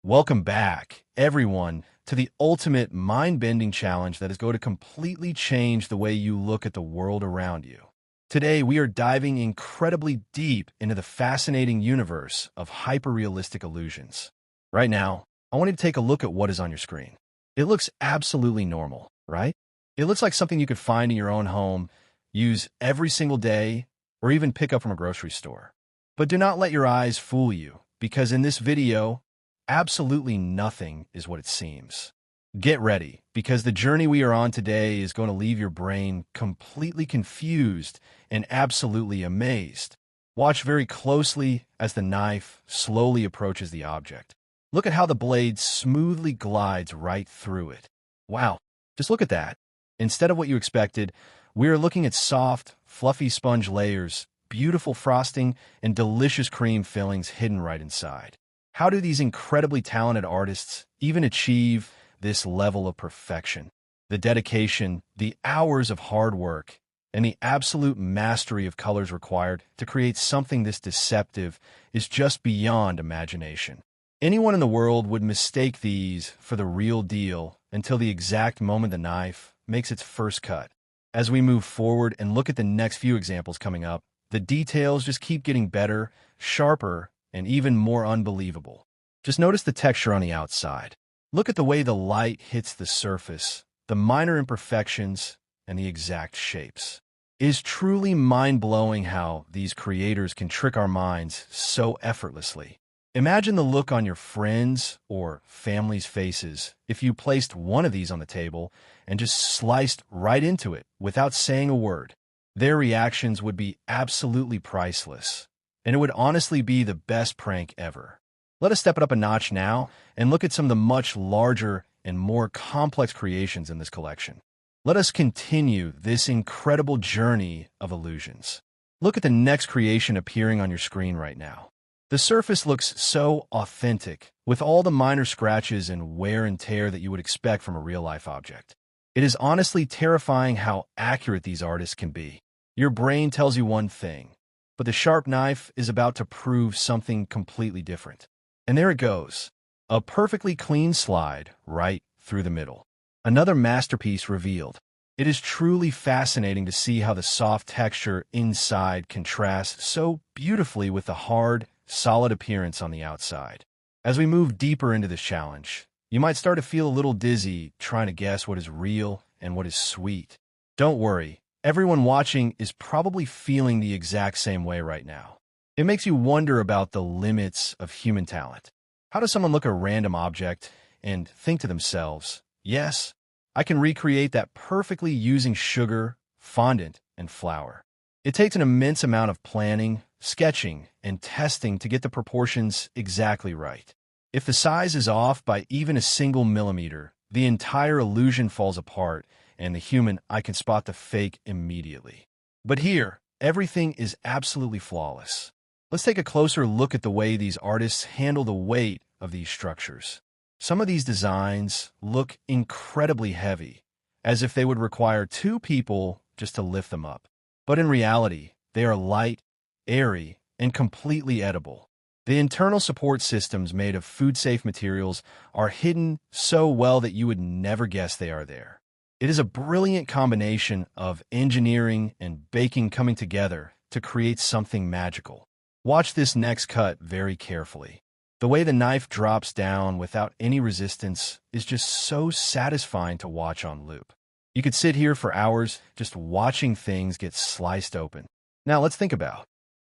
Welcome back, everyone, to the ultimate mind-bending challenge that is going to completely change the way you look at the world around you. Today, we are diving incredibly deep into the fascinating universe of hyper-realistic illusions. Right now, I want you to take a look at what is on your screen. It looks absolutely normal, right? It looks like something you could find in your own home, use every single day, or even pick up from a grocery store. But do not let your eyes fool you, because in this video, absolutely nothing is what it seems. Get ready, because the journey we are on today is going to leave your brain completely confused and absolutely amazed. Watch very closely as the knife slowly approaches the object. Look at how the blade smoothly glides right through it. Wow, just look at that. Instead of what you expected, we are looking at soft, fluffy sponge layers, beautiful frosting, and delicious cream fillings hidden right inside. How do these incredibly talented artists even achieve this level of perfection? The dedication, the hours of hard work, and the absolute mastery of colors required to create something this deceptive is just beyond imagination. Anyone in the world would mistake these for the real deal until the exact moment the knife makes its first cut. As we move forward and look at the next few examples coming up, the details just keep getting better, sharper, and even more unbelievable. Just notice the texture on the outside. Look at the way the light hits the surface, the minor imperfections, and the exact shapes. It is truly mind-blowing how these creators can trick our minds so effortlessly. Imagine the look on your friends' or family's faces if you placed one of these on the table and just sliced right into it without saying a word. Their reactions would be absolutely priceless, and it would honestly be the best prank ever. Let us step it up a notch now and look at some of the much larger and more complex creations in this collection. Let us continue this incredible journey of illusions. Look at the next creation appearing on your screen right now. The surface looks so authentic, with all the minor scratches and wear and tear that you would expect from a real-life object. It is honestly terrifying how accurate these artists can be. Your brain tells you one thing, but the sharp knife is about to prove something completely different. And there it goes, a perfectly clean slide right through the middle. Another masterpiece revealed. It is truly fascinating to see how the soft texture inside contrasts so beautifully with the hard, solid appearance on the outside. As we move deeper into this challenge, you might start to feel a little dizzy trying to guess what is real and what is sweet. Don't worry, everyone watching is probably feeling the exact same way right now. It makes you wonder about the limits of human talent. How does someone look at a random object and think to themselves, yes, I can recreate that perfectly using sugar, fondant, and flour? It takes an immense amount of planning, sketching, and testing to get the proportions exactly right. If the size is off by even a single millimeter, the entire illusion falls apart, and the human eye can spot the fake immediately. But here, everything is absolutely flawless. Let's take a closer look at the way these artists handle the weight of these structures. Some of these designs look incredibly heavy, as if they would require two people just to lift them up. But in reality, they are light, airy, and completely edible. The internal support systems made of food-safe materials are hidden so well that you would never guess they are there. It is a brilliant combination of engineering and baking coming together to create something magical. Watch this next cut very carefully. The way the knife drops down without any resistance is just so satisfying to watch on loop. You could sit here for hours just watching things get sliced open. Now let's think about,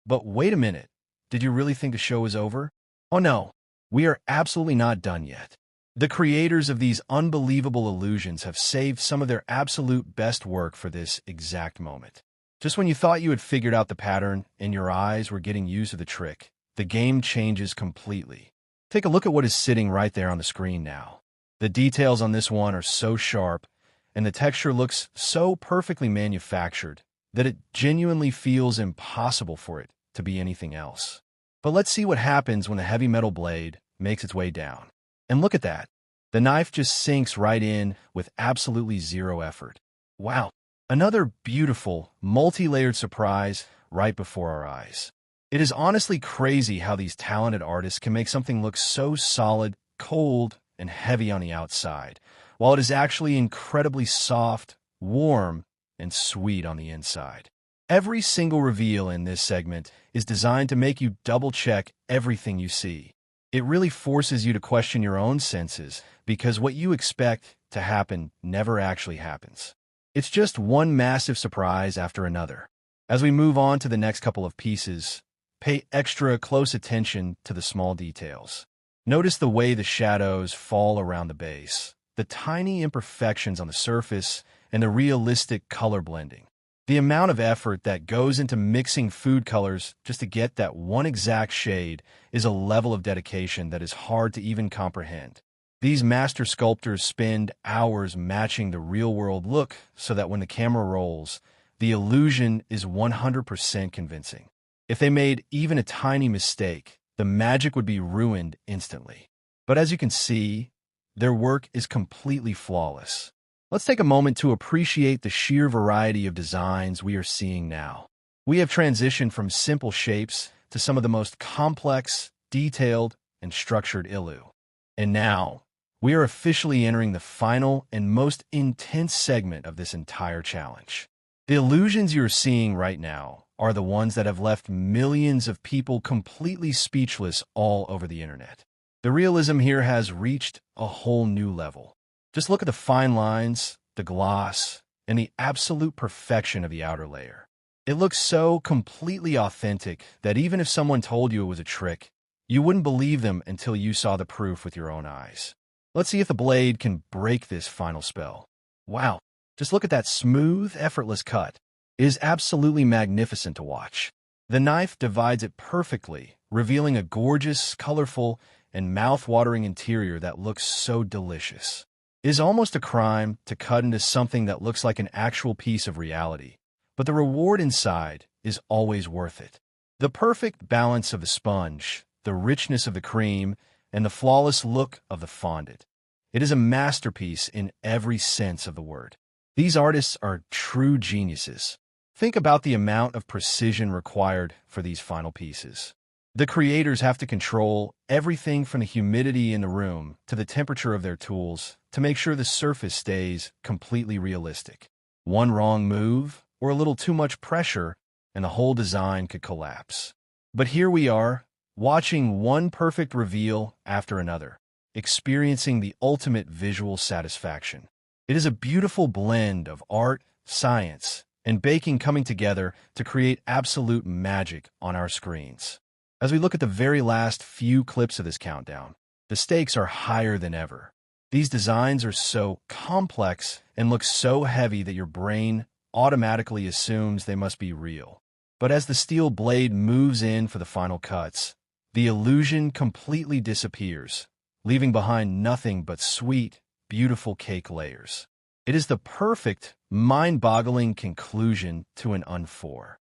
but wait a minute, did you really think the show was over? Oh no, we are absolutely not done yet. The creators of these unbelievable illusions have saved some of their absolute best work for this exact moment. Just when you thought you had figured out the pattern and your eyes were getting used to the trick, the game changes completely. Take a look at what is sitting right there on the screen now. The details on this one are so sharp, and the texture looks so perfectly manufactured that it genuinely feels impossible for it to be anything else. But let's see what happens when the heavy metal blade makes its way down. And look at that. The knife just sinks right in with absolutely zero effort. Wow. Another beautiful, multi-layered surprise right before our eyes. It is honestly crazy how these talented artists can make something look so solid, cold and heavy on the outside, while it is actually incredibly soft, warm, and sweet on the inside. Every single reveal in this segment is designed to make you double-check everything you see. It really forces you to question your own senses because what you expect to happen never actually happens. It's just one massive surprise after another. As we move on to the next couple of pieces, pay extra close attention to the small details. Notice the way the shadows fall around the base, the tiny imperfections on the surface, and the realistic color blending. The amount of effort that goes into mixing food colors just to get that one exact shade is a level of dedication that is hard to even comprehend. These master sculptors spend hours matching the real-world look so that when the camera rolls, the illusion is 100% convincing. If they made even a tiny mistake, the magic would be ruined instantly. But as you can see, their work is completely flawless. Let's take a moment to appreciate the sheer variety of designs we are seeing now. We have transitioned from simple shapes to some of the most complex, detailed, and structured illu. And now, we are officially entering the final and most intense segment of this entire challenge. The illusions you're seeing right now are the ones that have left millions of people completely speechless all over the internet. The realism here has reached a whole new level. Just look at the fine lines, the gloss, and the absolute perfection of the outer layer. It looks so completely authentic that even if someone told you it was a trick, you wouldn't believe them until you saw the proof with your own eyes. Let's see if the blade can break this final spell. Wow, just look at that smooth, effortless cut. It is absolutely magnificent to watch. The knife divides it perfectly, revealing a gorgeous, colorful, and mouth-watering interior that looks so delicious. It is almost a crime to cut into something that looks like an actual piece of reality, but the reward inside is always worth it. The perfect balance of the sponge, the richness of the cream, and the flawless look of the fondant. It is a masterpiece in every sense of the word. These artists are true geniuses. Think about the amount of precision required for these final pieces. The creators have to control everything from the humidity in the room to the temperature of their tools to make sure the surface stays completely realistic. One wrong move or a little too much pressure and the whole design could collapse. But here we are, watching one perfect reveal after another, experiencing the ultimate visual satisfaction. It is a beautiful blend of art, science, and baking coming together to create absolute magic on our screens. As we look at the very last few clips of this countdown, the stakes are higher than ever. These designs are so complex and look so heavy that your brain automatically assumes they must be real. But as the steel blade moves in for the final cuts, the illusion completely disappears, leaving behind nothing but sweet, beautiful cake layers. It is the perfect, mind-boggling conclusion to an unfour.